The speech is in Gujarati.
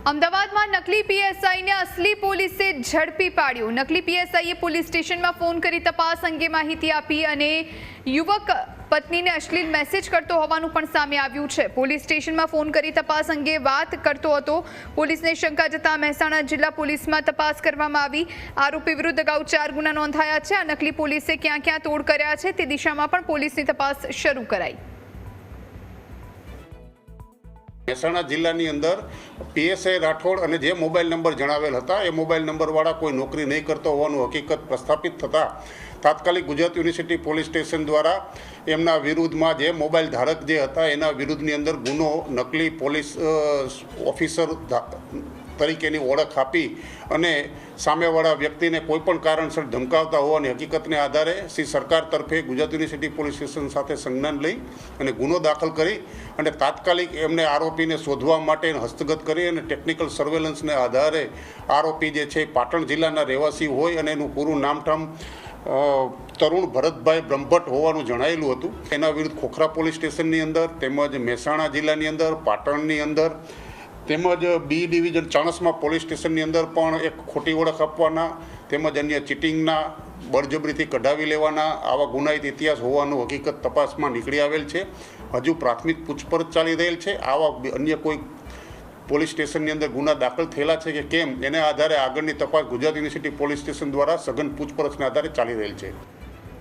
અમદાવાદમાં નકલી પીએસઆઈને અસલી પોલીસે ઝડપી પાડ્યો। નકલી પીએસઆઈએ પોલીસ સ્ટેશનમાં ફોન કરી તપાસ અંગે માહિતી આપી અને યુવક પત્નીને અશ્લીલ મેસેજ કરતો હોવાનું પણ સામે આવ્યું છે। પોલીસ સ્ટેશનમાં ફોન કરી તપાસ અંગે વાત કરતો હતો। પોલીસને શંકા જતા મહેસાણા જિલ્લા પોલીસમાં તપાસ કરવામાં આવી। આરોપી વિરુદ્ધ અગાઉ 4 ગુના નોંધાયા છે। આ નકલી પોલીસે ક્યાં ક્યાં તોડ કર્યા છે તે દિશામાં પણ પોલીસની તપાસ શરૂ કરાઈ। મહેસાણા જિલ્લાની અંદર પીએસઆઈ રાઠોડ અને જે મોબાઈલ નંબર જણાવેલ હતા એ મોબાઈલ નંબરવાળા કોઈ નોકરી નહીં કરતો હોવાનું હકીકત પ્રસ્થાપિત થતાં તાત્કાલિક ગુજરાત યુનિવર્સિટી પોલીસ સ્ટેશન દ્વારા એમના વિરુદ્ધમાં જે મોબાઈલ ધારક જે હતા એના વિરુદ્ધની અંદર ગુનો નકલી પોલીસ ઓફિસર તરીકેની ઓળખ આપી અને સામેવાળા વ્યક્તિને કોઈપણ કારણસર ધમકાવતા હોવાની હકીકતને આધારે શ્રી સરકાર તરફે ગુજરાત યુનિવર્સિટી પોલીસ સ્ટેશન સાથે સંજ્ઞાન લઈ અને ગુનો દાખલ કરી અને તાત્કાલિક એમને આરોપીને શોધવા માટે હસ્તગત કરી અને ટેકનિકલ સર્વેલન્સને આધારે આરોપી જે છે પાટણ જિલ્લાના રહેવાસી હોય અને એનું પૂરું નામઠામ તરુણ ભરતભાઈ બ્રહ્મભટ્ટ હોવાનું જણાયેલું હતું। એના વિરુદ્ધ ખોખરા પોલીસ સ્ટેશનની અંદર તેમજ મહેસાણા જિલ્લાની અંદર પાટણની અંદર તેમજ બી ડિવિઝન ચાણસ્મા પોલીસ સ્ટેશનની અંદર પણ એક ખોટી ઓળખ આપવાના તેમજ અન્ય ચીટિંગના બળજબરીથી કઢાવી લેવાના આવા ગુનાહિત ઇતિહાસ હોવાનું હકીકત તપાસમાં નીકળી આવેલ છે। હજુ પ્રાથમિક પૂછપરછ ચાલી રહેલ છે। આવા અન્ય કોઈ પોલીસ સ્ટેશનની અંદર ગુના દાખલ થયેલા છે કે કેમ એના આધારે આગળની તપાસ ગુજરાત યુનિવર્સિટી પોલીસ સ્ટેશન દ્વારા સઘન પૂછપરછના આધારે ચાલી રહેલ છે।